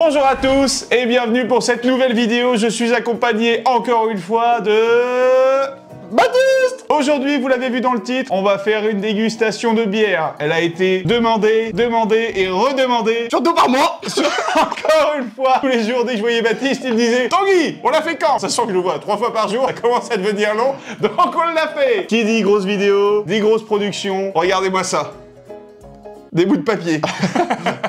Bonjour à tous et bienvenue pour cette nouvelle vidéo. Je suis accompagné encore une fois de... Baptiste! Aujourd'hui, vous l'avez vu dans le titre, on va faire une dégustation de bière. Elle a été demandée et redemandée. Surtout par moi. Encore une fois, tous les jours, dès que je voyais Baptiste, il me disait « Tanguy, on l'a fait quand ?» Sachant que je le vois 3 fois par jour, ça commence à devenir long, donc on l'a fait. Qui dit grosse vidéo, dit grosse production. Regardez-moi ça. Des bouts de papier.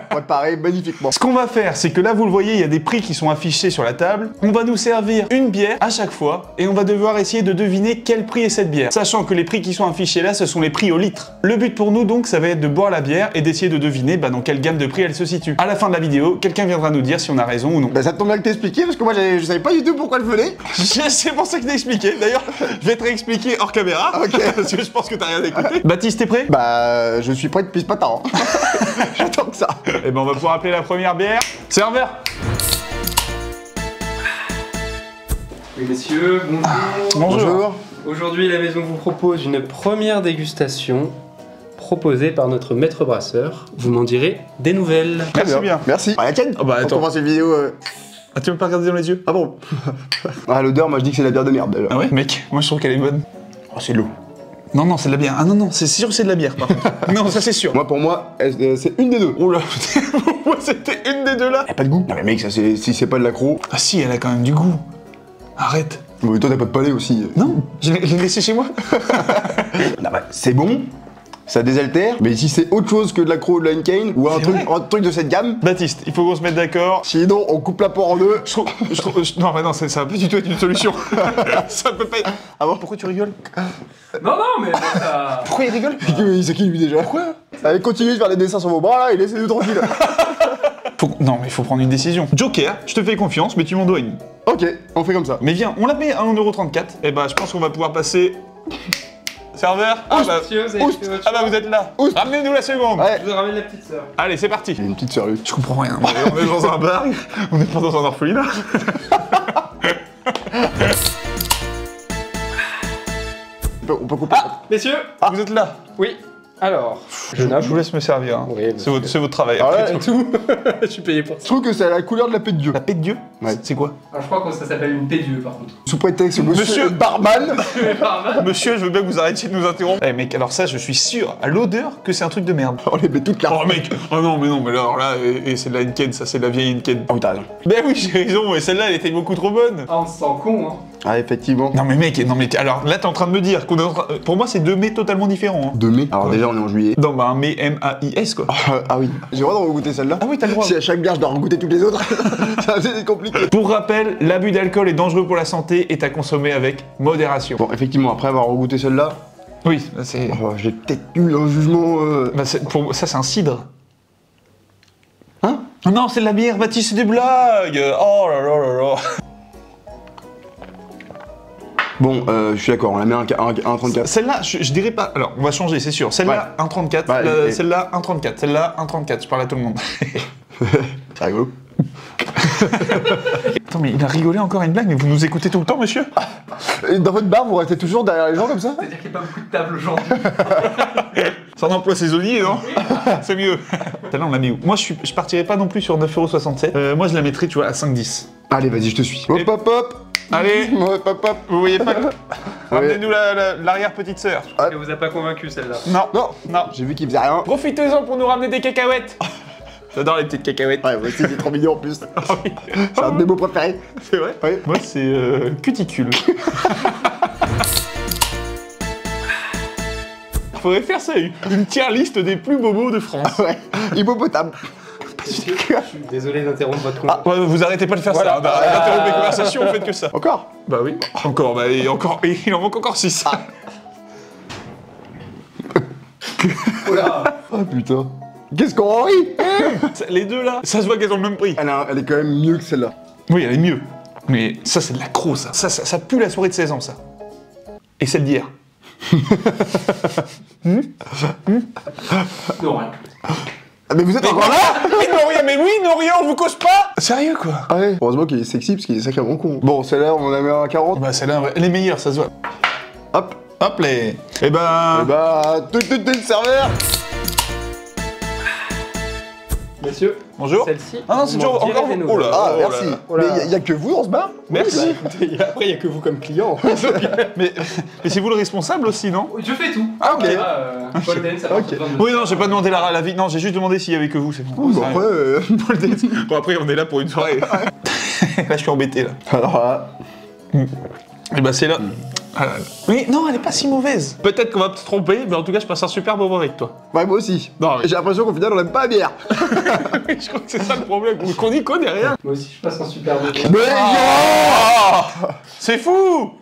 Préparé magnifiquement. Ce qu'on va faire, c'est que là, vous le voyez, il y a des prix qui sont affichés sur la table. On va nous servir une bière à chaque fois et on va devoir essayer de deviner quel prix est cette bière. Sachant que les prix qui sont affichés là, ce sont les prix au litre. Le but pour nous, donc, ça va être de boire la bière et d'essayer de deviner dans quelle gamme de prix elle se situe. À la fin de la vidéo, quelqu'un viendra nous dire si on a raison ou non. Bah ça tombe bien que t'expliquais parce que moi je savais pas du tout pourquoi le venait. C'est pour ça que je t'ai expliqué. D'ailleurs, je vais te réexpliquer hors caméra. Ok. Parce que je pense que t'as rien écouté. Baptiste, t'es prêt? Bah je suis prêt depuis ce matin. J'attends que ça. Et ben on va pouvoir appeler la première bière. Serveur. Oui messieurs, bonjour. Bonjour. Aujourd'hui la maison vous propose une première dégustation proposée par notre maître brasseur. Vous m'en direz des nouvelles. Merci bien. Merci. Ah la tienne. Oh bah On attends. commence une vidéo. Ah, tu veux pas regarder dans les yeux? Ah bon. Ah l'odeur, moi je dis que c'est la bière de merde déjà. Ah ouais? Mec, moi je trouve qu'elle est bonne. Oh c'est de l'eau. Non, non, c'est de la bière. Ah non, non, c'est sûr que c'est de la bière, par contre. Non, ça c'est sûr. Moi pour moi, c'est une des deux. Oh là, moi c'était une des deux là. Y'a pas de goût. Non mais mec, ça c'est si c'est pas de l'accro. Ah si, elle a quand même du goût. Arrête. Mais toi t'as pas de palais aussi. Non, je l'ai laissé chez moi. Non bah c'est bon. Ça désaltère, mais si c'est autre chose que de l'accro ou de la Henken, ou un truc de cette gamme, Baptiste, il faut qu'on se mette d'accord. sinon on coupe la poire en deux. Non, mais non, ça va pas du tout être une solution. Ça peut pas être... Ah bon? Pourquoi tu rigoles? Non, non, mais ça... Pourquoi il rigole? C'est qui lui déjà? Pourquoi? Allez, continuez de faire des dessins sur vos bras là et laissez-nous tranquille. Non, mais il faut prendre une décision. Joker, je te fais confiance, mais tu m'en dois une. Ok, on fait comme ça. Mais viens, on la met à 1,34€. Et bah, je pense qu'on va pouvoir passer... Serveur? Ah bah, Monsieur, vous avez fait votre ah bah vous êtes là. Oust. Ramenez-nous la seconde. Ouais. Je vous ramène la petite sœur. Allez, c'est parti. Il y a une petite sérieuse. Je comprends rien. On est dans un bar, on n'est pas dans un orphelinat. On peut couper. Ah, messieurs. Vous êtes là. Oui. Alors, Je vous laisse me servir. Hein. Oui, c'est votre travail. Ah après ouais. tout. je suis payé pour Je ça. trouve que c'est à la couleur de la paix de Dieu. La paix de Dieu. Ouais. C'est quoi? Alors, je crois que ça s'appelle une P2 par contre. Sous prétexte, monsieur Monsieur- barman. Monsieur, je veux bien que vous arrêtiez de nous interrompre. Eh mec, alors ça, je suis sûr, à l'odeur, que c'est un truc de merde. On les met toutes là. Oh mec, oh non, mais alors là, et c'est de la Henken, ça, c'est de la vieille Henken. Oh t'as raison. Ben oui, j'ai raison, mais celle-là, elle était beaucoup trop bonne. Ah, on se sent con, hein. Ah effectivement. Non mais mec, alors là, t'es en train de me dire qu'on est en train... Pour moi, c'est deux mets totalement différents. Hein. 2 mai. Alors déjà on est en juillet. Non, bah un mets M-A-I-S, quoi. Ah oui. J'ai le droit d'en goûter celle-là. Ah oui, t'as le droit. Si à chaque bière je dois goûter toutes les autres, c'est compliqué. Pour rappel, l'abus d'alcool est dangereux pour la santé et à consommer avec modération. Bon effectivement, après avoir goûté celle-là, Oui, c'est... j'ai peut-être eu un jugement. Bah, pour... Ça, c'est un cidre. Hein? Non, c'est de la bière, Baptiste, c'est des blagues. Oh là là là là. Bon, je suis d'accord, on la met à 1,34. Celle-là, je dirais pas... Alors, on va changer, c'est sûr. Celle-là, 1,34. Bah, et- Celle-là, 1,34. Celle-là, 1,34. Je parle à tout le monde. C'est rigolo. Attends, mais il a rigolé encore à une blague, mais vous nous écoutez tout le temps, monsieur? Et dans votre bar, vous restez toujours derrière les gens comme ça? C'est-à-dire qu'il n'y a pas beaucoup de tables aujourd'hui. C'est un emploi saisonnier, non? C'est mieux. Celle-là, on l'a mis où? Moi, je partirais pas non plus sur 9,67€. Moi, je la mettrais, tu vois, à 5,10. Allez, vas-y, je te suis. Hop hop hop. Allez, Hop hop hop. vous voyez pas? Ramenez-nous l'arrière-petite sœur. Elle vous a pas convaincu celle-là. Non, Non, non. j'ai vu qu'il faisait rien. Profitez-en pour nous ramener des cacahuètes. J'adore les petites cacahuètes. Ouais, moi aussi, c'est trop mignon en plus. Ah oui. C'est un de mes mots préférés. C'est vrai? Ouais. Moi, c'est cuticule. Faudrait faire ça, une tier liste des plus bobos de France. Ouais, hippopotame. Je suis désolé d'interrompre votre Ah, ouais, vous arrêtez pas de faire Voilà. ça. Bah, interrompez les conversations, vous faites que ça. Encore? Bah oui. Encore, bah et encore, et il en manque encore 6. Oh là. Oh putain. Qu'est-ce qu'on en rit? Les deux là, ça se voit qu'elles ont le même prix. Elle est quand même mieux que celle-là. Oui, elle est mieux. Mais ça, c'est de l'accro, ça. Ça pue la soirée de 16 ans, ça. Et celle d'hier. Non, rien. Ah, mais vous êtes encore là? Mais oui, non, rien, on vous cause pas. Sérieux, quoi. Ah ouais. Heureusement qu'il est sexy parce qu'il est sacrément con. Bon, celle-là, on en a mis à 40. Bah celle-là, elle est meilleure, ça se voit. Hop. Hop les. Eh ben... Et bah, tout, serveur. Monsieur, Bonjour. celle-ci. Ah non, c'est vous toujours m'en direz encore. des Oh nouvelles. là. Ah, oh merci. là là. Oh là. Mais y a que vous dans ce bar? Merci. Après, il n'y a que vous comme client. mais c'est vous le responsable aussi, non? Je fais tout. Ah, ok. Paul Dance, ça va. Ok. Oui, non, j'ai pas demandé la vie. Non, j'ai juste demandé s'il y avait que vous, c'est bon. Bon, Ça après, arrive. Paul Dance. Bon, après, on est là pour une soirée. Là, je suis embêté, là. alors là, Et bah, c'est là. Ah là là. Mais non, elle est pas si mauvaise. Peut-être qu'on va se tromper, mais en tout cas, je passe un super moment avec toi. ouais, moi aussi. Non, mais- J'ai l'impression qu'au final, on aime pas la bière. je crois que c'est ça le problème. Qu'on y connaît rien. Moi aussi, je passe un super moment. Mais Ah, c'est fou.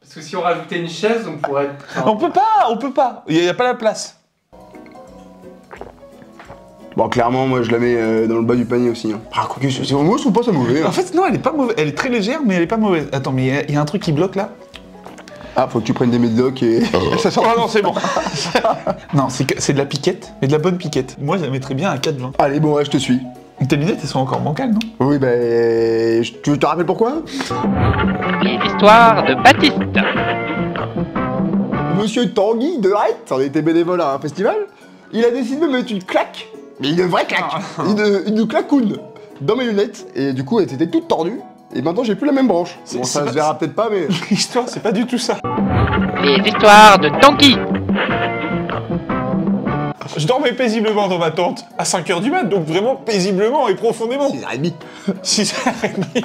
Parce que si on rajoutait une chaise, on pourrait. On peut pas. Il y a pas la place. Bon, clairement, moi, je la mets dans le bas du panier aussi. Hein. Ah, quoi que moi, je trouve pas ça mauvais. Hein. En fait, non, elle est pas mauvaise. Elle est très légère, mais elle est pas mauvaise. Attends, mais il y a un truc qui bloque là. Ah, faut que tu prennes des médocs et... ça sort. Oh non, c'est bon. Non, c'est de la piquette, mais de la bonne piquette. Moi, je la mettrais bien à 4,20. Allez, bon, ouais, je te suis. Tes lunettes, elles sont encore bancales, non? Oui, bah... Tu te rappelles pourquoi? Les histoires de Baptiste. Monsieur Tanguy de Rett, on était bénévole à un festival, il a décidé de me mettre une claque, mais une vraie claque, une claquoune dans mes lunettes, et du coup, elles étaient toutes tordues, et maintenant, j'ai plus la même branche. C'est- Bon, c'est ça pas- se verra peut-être pas, mais... L'histoire, c'est pas du tout ça. Les histoires de Tanguy. Je dormais paisiblement dans ma tente à 5h du mat, donc vraiment paisiblement et profondément. 6h30. 6h30.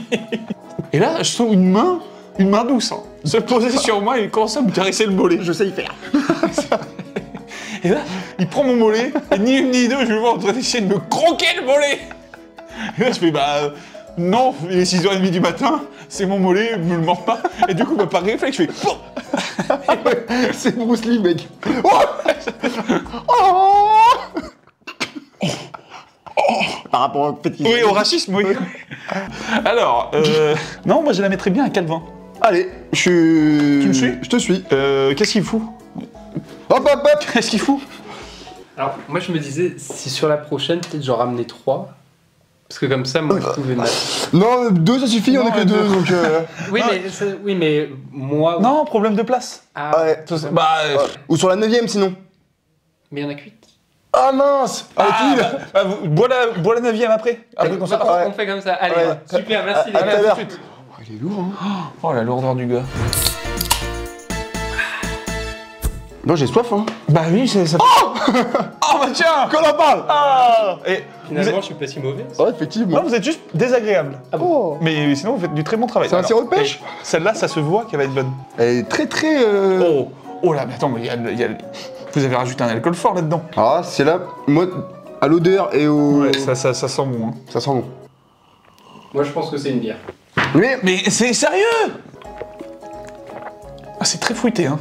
Et là, je sens une main douce, hein, se poser sur moi et il commence à me caresser le mollet. Je sais y faire. Et là, il prend mon mollet, et ni une ni deux, je le vois en train d'essayer de me croquer le mollet. Et là, je fais, bah, non, il est 6h30 du matin, c'est mon mollet, me le mords pas. Et du coup, bah, par réflexe, je fais, Pouah C'est Bruce Lee, mec. Oh Par rapport au fait qu'il... oui, au racisme, oui. Alors, non, moi, je la mettrais bien à 4,20. Allez, je... Tu me suis Je te suis. Qu'est-ce qu'il fout? Hop, hop, hop. Qu'est-ce qu'il fout? Alors, moi, je me disais, si sur la prochaine, peut-être j'en ramenais 3. Parce que comme ça, moi, je pouvais mettre. Non, 2 ça suffit, on Non, est que ouais, 2, deux. donc... Oui, mais moi. Non, problème de place. Ah, Ouais. Bah, Ou sur la 9ème, sinon. mais il y en a 8. Ah mince. bois la 9ème après. Après qu'on s'appelle. ouais. On fait comme ça. Allez, Ouais. super, merci les À tout gars. à l'heure. tout de suite. Oh, il est lourd, hein. Oh, la lourdeur du gars. Non, j'ai soif, hein. Bah oui, c'est ça. Oh bah tiens. Qu'on en parle. Ah et Finalement, je suis pas si mauvais. Ouais, effectivement. non, vous êtes juste désagréable. Oh. Mais sinon, vous faites du très bon travail. C'est un Alors, sirop de pêche. et celle-là, ça se voit qu'elle va être bonne. Elle est très très... Oh là, mais attends, mais vous avez rajouté un alcool fort là-dedans. Ah, c'est là, moi, à l'odeur et au... Ouais, ça sent bon. Hein. Ça sent bon. Moi, je pense que c'est une bière. Mais c'est sérieux. Ah, c'est très fruité, hein.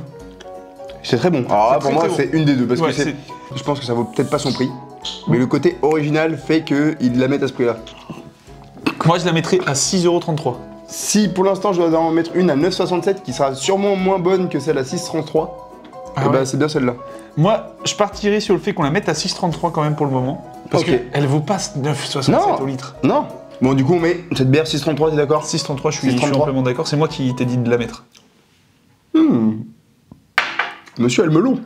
C'est très bon. Alors là, C'est pour moi, très, très c'est une des deux, parce Ouais, que c'est... Je pense que ça vaut peut-être pas son prix. Mais le côté original fait qu'ils la mettent à ce prix-là. Moi, je la mettrais à 6,33 €. Si pour l'instant je dois en mettre une à 9,67 qui sera sûrement moins bonne que celle à 6,33, Ah et ouais. bah c'est bien celle-là. Moi, je partirais sur le fait qu'on la mette à 6,33 quand même pour le moment. Parce Ok. qu'elle vaut pas 9,67 Non. au litre. Non. Bon, du coup, on met cette bière 6,33, t'es d'accord? 6,33, je suis 6,33. amplement d'accord. C'est moi qui t'ai dit de la mettre. Monsieur, elle melon.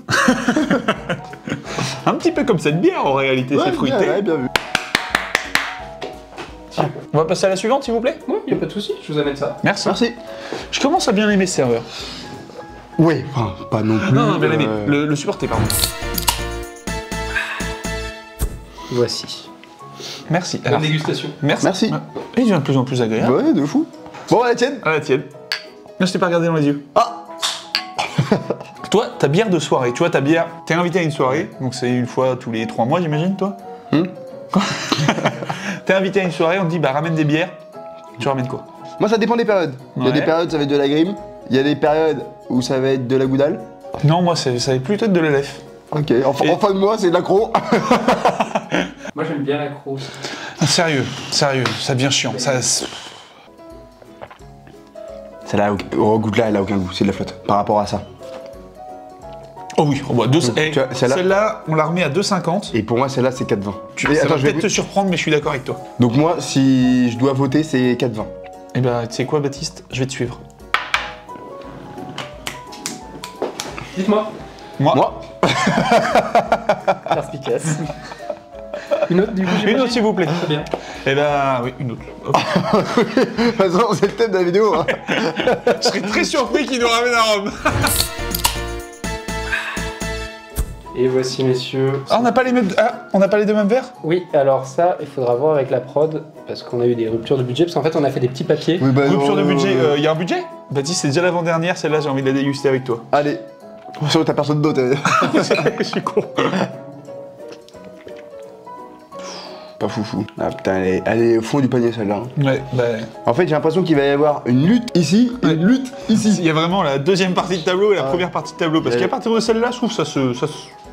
Un petit peu comme cette bière en réalité, c'est fruité. Ouais, bien vu. On va passer à la suivante, s'il vous plaît. Ouais, y a pas de souci, je vous amène ça. Merci. Merci. Je commence à bien aimer ce serveur. Ouais, enfin, pas non plus. Non, bien aimé. Le supporter, pardon. Voici. Merci. Bonne Alors, dégustation. merci. Merci. Et il devient de plus en plus agréable. Ouais, de fou. Bon, la tienne. Ah, la tienne. Non, je t'ai pas regardé dans les yeux. Ah. Toi, ta bière de soirée, tu vois, ta bière, t'es invité à une soirée, donc c'est une fois tous les 3 mois, j'imagine, toi. T'es invité à une soirée, on te dit, bah ramène des bières. Tu ramènes quoi? Moi, ça dépend des périodes. Il y a Ouais. des périodes, ça va être de la grime. Il y a des périodes où ça va être de la goudale. Non, moi, ça va plutôt être de l'ELF. Ok, enfin, Et- en fin de mois, c'est de l'accro. Moi, j'aime bien la crosse. Ah, sérieux, ça devient chiant. Ça, Celle-là, au goût de là, elle a aucun goût, c'est de la flotte. Par rapport à ça. Oh oui, oh bah, Tu vois, celle-là- celle-là, on la remet à 2,50. Et pour moi, celle-là, c'est 4,20. Ça Et attends, va je vais... peut-être te surprendre, mais je suis d'accord avec toi. Donc moi, si je dois voter, c'est 4,20. Eh bah, tu sais quoi, Baptiste? Je vais te suivre. Dites-moi. Moi, Moi Perspicace. Une autre du coup, Une j'imagine. autre, s'il vous plaît. Très bien. Eh ben, oui, une autre. Hop. De toute façon, c'est le thème de la vidéo. Hein. Je serais très surpris qu'il nous ramène à Rome. Et voici, messieurs. Ah, on n'a pas les mêmes... Ah, on n'a pas les deux mêmes verres? Oui, alors ça, il faudra voir avec la prod, parce qu'on a eu des ruptures de budget, parce qu'en fait, on a fait des petits papiers. Oui, bah, Rupture de non, budget, il y a un budget? Baptiste, c'est déjà l'avant-dernière, celle-là, j'ai envie de la déguster avec toi. Allez. Sur t'as personne d'autre. Je suis con. Pas foufou. Ah putain, elle est au fond du panier celle-là. Ouais, bah... En fait, j'ai l'impression qu'il va y avoir une lutte ici et une lutte ici. Il y a vraiment la deuxième partie de tableau et la Ah. première partie de tableau. Parce qu'à partir de celle-là, je trouve ça se...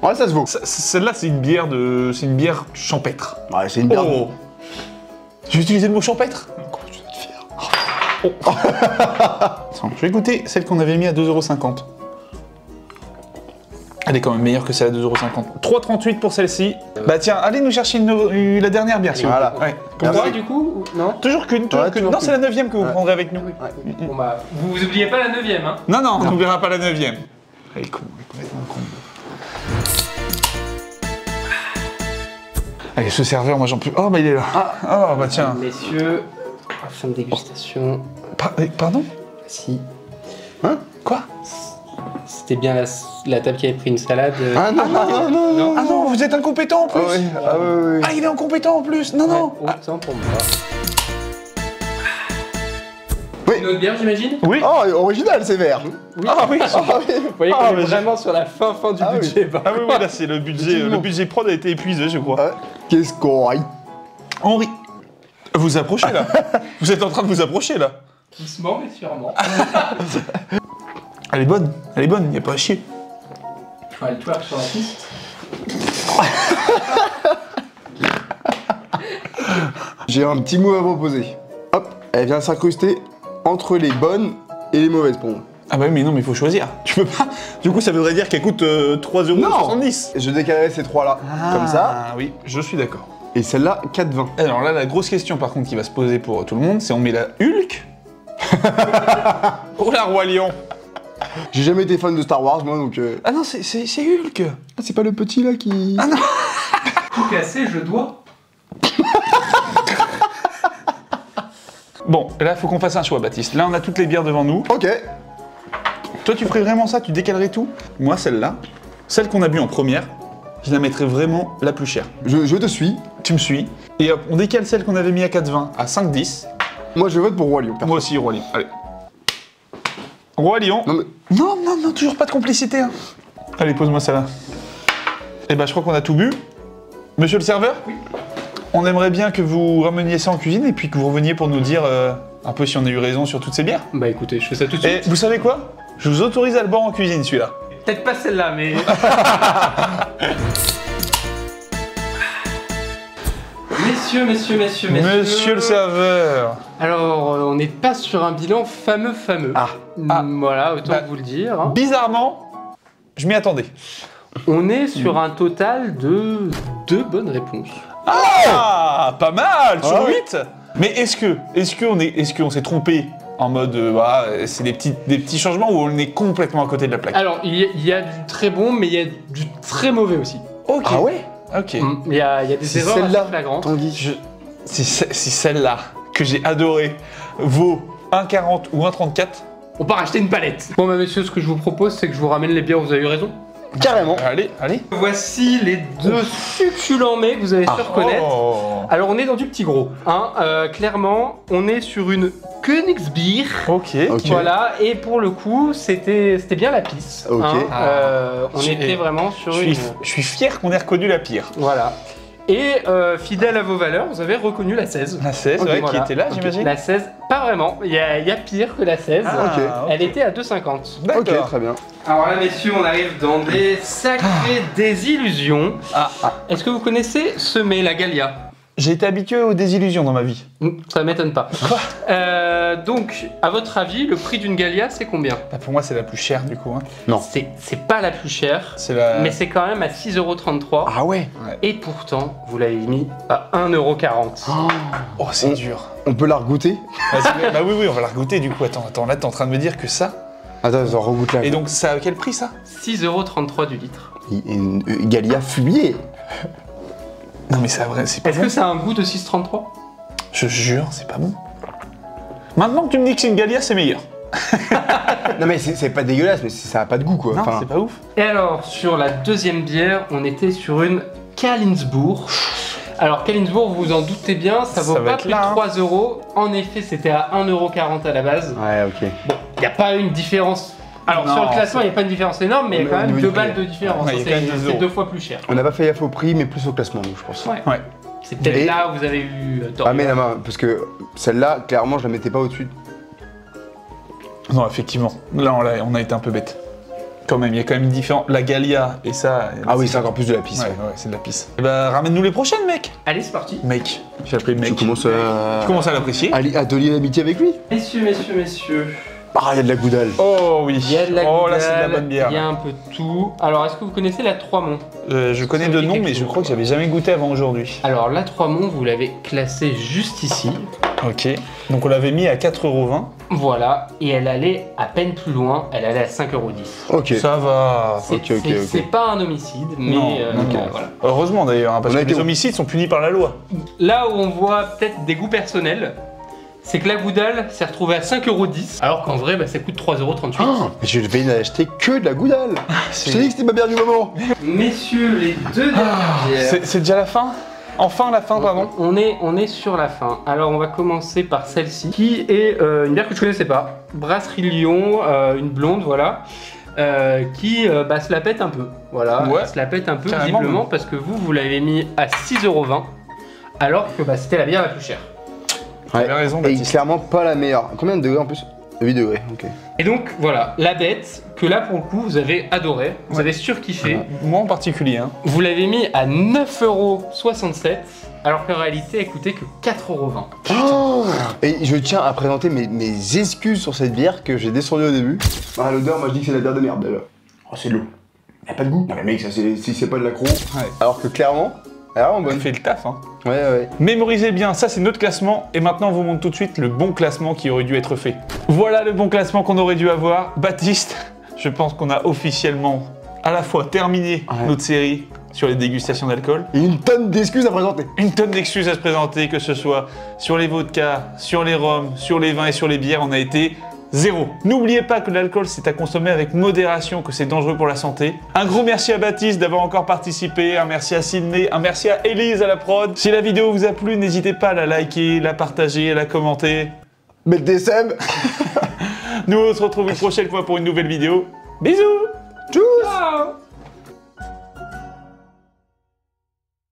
Ouais, ça se vaut. Celle-là, c'est une bière de... C'est une bière champêtre. Ouais, c'est une bière. Oh. J'ai utilisé le mot champêtre? Comment tu dois te faire? Attends, je vais goûter celle qu'on avait mis à 2,50 €. Elle est quand même meilleure que celle à 2,50 €. 3,38 pour celle-ci. Bah tiens, allez nous chercher la dernière bière, s'il vous plaît. Voilà. Ouais. Pour Merci. moi, du coup, ou- non Toujours qu'une, toujours Ouais, qu'une. toujours Non, c'est la 9ème que vous Ouais. prendrez avec nous. Bon bah, vous oubliez pas la 9ème, hein. Non, non, on n'oubliera pas la 9ème. Elle est con, elle est complètement con. Allez, ce serveur, moi j'en peux. Oh, bah il est là. Oh, bah tiens. Messieurs, fin de dégustation. Pardon? Si. Quoi? C'était bien la table qui avait pris une salade. Ah non, non, non, non. Ah non, vous êtes incompétent en plus. Ah ouais, ah ouais, ouais. Ah, il est incompétent en plus. Non, non. Ouais, autant pour moi. Oui. Une autre bière, j'imagine. Oui. Oh, original, c'est vert. Ah oui. Ah oui. Vous voyez Ah, qu'on est mais j'ai- vraiment sur la fin du Ah oui. budget. bah. Ah oui, oui, là c'est le budget. Le budget prod a été épuisé, je crois. Ouais. Qu'est-ce qu'on rit? Henri, vous approchez là. Vous êtes en train de vous approcher là. Doucement, mais sûrement. Elle est bonne, y a pas à chier. Je vais aller twerk sur la piste. J'ai un petit mot à proposer. Hop, elle vient s'incruster entre les bonnes et les mauvaises pour moi. Ah bah oui, mais non, mais il faut choisir. Tu peux pas. Du coup, ça voudrait dire qu'elle coûte 3,70 €. Je décalerai ces trois-là, comme ça. Ah oui, je suis d'accord. Et celle-là, 4,20. Alors là, la grosse question par contre qui va se poser pour tout le monde, c'est on met la Hulk ou la Roi Lion? J'ai jamais été fan de Star Wars, moi, donc... Ah non, c'est Hulk. Ah, c'est pas le petit, là, qui... Ah non. Tout cassé, je dois. Bon, là, faut qu'on fasse un choix, Baptiste. Là, on a toutes les bières devant nous. Ok. Toi, tu ferais vraiment ça? Tu décalerais tout? Moi, celle-là, celle qu'on a bu en première, je la mettrais vraiment la plus chère. Je te suis. Tu me suis. Et hop, on décale celle qu'on avait mis à 4,20 à 5,10. Moi, je vote pour Roi Lion. Moi aussi, Roi Lion. Allez. Roi Lion. Non, mais... Non, non, non, toujours pas de complicité. Hein. Allez, pose-moi ça là. Eh ben, je crois qu'on a tout bu. Monsieur le serveur? Oui. On aimerait bien que vous rameniez ça en cuisine et puis que vous reveniez pour nous dire un peu si on a eu raison sur toutes ces bières. Bah écoutez, je fais ça tout de Et suite. vous savez quoi? Je vous autorise à le boire en cuisine, celui-là. Peut-être pas celle-là, mais. Messieurs, Monsieur le serveur. Alors, on n'est pas sur un bilan fameux. Ah. Voilà, autant Bah, vous le dire. Hein. Bizarrement, je m'y attendais. On est sur un total de 2 bonnes réponses. Ah, pas mal, sur Ah oui. 8. Mais est-ce qu'on s'est trompé en mode, c'est des petits changements ou on est complètement à côté de la plaque? Alors, il y a du très bon, mais il y a du très mauvais aussi. Ok. Ah ouais? Ok. Il y a des C'est erreurs celle-là, assez flagrantes. Tanguy. Si celle-là que j'ai adorée vaut 1,40 ou 1,34, On part acheter une palette. Bon bah messieurs, ce que je vous propose, c'est que je vous ramène les bières où vous avez eu raison. Carrément. allez. Voici les 2 succulents mets que vous allez se reconnaître. Oh. Alors on est dans du petit gros. Hein. Clairement, on est sur une Königsbier. Ok. Ok. Voilà, et pour le coup, c'était bien la pisse. Ok. Hein. On Je- était vraiment sur Je une... suis fier qu'on ait reconnu la pire. Voilà. Et fidèle à vos valeurs, vous avez reconnu la 16. La 16, ouais, Voilà. qui était là, j'imagine. La 16, pas vraiment. Il y a pire que la 16. Ah, Ok. Elle était à 2,50. D'accord. Ok, très bien. Alors là, messieurs, on arrive dans des sacrées désillusions. Ah. Est-ce que vous connaissez ce mets, la Gallia? J'ai été habitué aux désillusions dans ma vie. Ça m'étonne pas. Donc, à votre avis, le prix d'une Gallia, c'est combien? Bah, pour moi, c'est la plus chère du coup. Hein. Non. C'est pas la plus chère, C'est la. mais c'est quand même à 6,33 €. Ah ouais. Et pourtant, vous l'avez mis à 1,40 €. Oh, c'est On- dur. On peut la regoûter? Vas-y, bah oui, on va la regoûter du coup. Attends, là, t'es en train de me dire que ça. Attends, regoute là. Et donc, ça a quel prix ça? 6,33 € du litre. Une Galia fumier. Non mais c'est vrai, c'est pas Est-ce bon. que ça a un goût de 6,33? Je jure, c'est pas bon. Maintenant que tu me dis que c'est une Gallia, c'est meilleur. Non mais c'est pas dégueulasse, mais ça a pas de goût quoi. Non, Enfin, c'est pas ouf. Et alors, sur la deuxième bière, on était sur une Kallinsburg. Alors, Kallinsburg, vous vous en doutez bien, ça vaut Ça va pas être plus là, hein. de 3 euros. En effet, c'était à 1,40 € à la base. Ouais, ok. Bon, il n'y a pas une différence. Alors, Non, sur le classement, il n'y a pas une différence énorme, mais il y a Mais quand au même niveau 2 du prix, balles de différence. ouais, il y a quand même 2 C'est euros. 2 fois plus cher. On n'a pas fait gaffe au prix, mais plus au classement, nous, je pense. Ouais. Ouais. C'est peut-être Et- là où vous avez eu tort. Ah mais non, non, parce que celle-là, clairement, je la mettais pas au-dessus. Non, effectivement. Là, on a été un peu bête. Quand même, il y a quand même une différence. La Gallia et ça. Ah oui, c'est encore plus de la pisse. Ouais, ouais, c'est de la pisse. Et bah, ramène-nous les prochaines, mec. Allez, c'est parti. Mec. J'ai appelé Tu mec. commences à... Tu commences à l'apprécier. à te lier d'amitié avec lui. Messieurs. Ah, il y a de la goudale. Oh oui. Il y a de la oh là, Goudal, c'est de la bonne bière. il y a un peu de tout. Alors, est-ce que vous connaissez la Trois-Monts? Je connais Ça de me dit nom, quelque mais je chose, crois que quoi. j'avais jamais goûté avant aujourd'hui. Alors, la Trois-Monts, vous l'avez classée juste ici. Ok. Donc on l'avait mis à 4,20 €. Voilà, et elle allait à peine plus loin, elle allait à 5,10 €. Ok. Ça va. C'est ok, ok. c'est pas un homicide, mais Non, voilà. Heureusement d'ailleurs, hein, parce On a que été les où homicides sont punis par la loi. Là où on voit peut-être des goûts personnels, c'est que la Goudal s'est retrouvée à 5,10 €, alors qu'en vrai, bah, ça coûte 3,38 €. Oh, mais je vais n'acheter que de la goudale. Je t'ai dit que c'était ma bière du moment. Messieurs, les deux dernières bières. C'est déjà la fin? Enfin la fin, pardon. On est sur la fin. Alors on va commencer par celle-ci, qui est une bière que je connaissais pas. Brasserie Lyon, une blonde, voilà. Qui se la pète un peu. Voilà, Ouais, elle se la pète un peu carrément, visiblement même. parce que vous l'avez mis à 6,20 €, alors que c'était la bière la plus chère. Ouais. avais raison, Et Baptiste. clairement pas la meilleure. Combien de degrés en plus 8 degrés, ok. Et donc voilà, la bête que là pour le coup vous avez adoré, vous Ouais. avez surkiffé. Moi en particulier. Hein. Vous l'avez mis à 9,67 €, alors qu'en réalité elle coûtait que 4,20 €. Oh et je tiens à présenter mes excuses sur cette bière que j'ai descendue au début. Ah, l'odeur, moi je dis que c'est la bière de merde, elle. Oh, c'est de l'eau. Elle a pas de goût. Non, mais mec, ça, si c'est pas de l'accro. Ouais. Alors que clairement, elle est vraiment On bonne. fait le taf. Hein. Ouais, ouais. Mémorisez bien, ça c'est notre classement. Et maintenant on vous montre tout de suite le bon classement qui aurait dû être fait. Voilà le bon classement qu'on aurait dû avoir. Baptiste, je pense qu'on a officiellement à la fois terminé Ouais. notre série sur les dégustations d'alcool. Et une tonne d'excuses à présenter. Une tonne d'excuses à se présenter, que ce soit sur les vodkas, sur les rhums, sur les vins et sur les bières, on a été zéro. N'oubliez pas que l'alcool c'est à consommer avec modération, que c'est dangereux pour la santé. Un gros merci à Baptiste d'avoir encore participé, un merci à Sydney, un merci à Élise à la prod. Si la vidéo vous a plu, n'hésitez pas à la liker, la partager, la commenter. Mettre des sèmes. Nous on se retrouve une prochaine fois pour une nouvelle vidéo. Bisous! Tchuss. Ciao.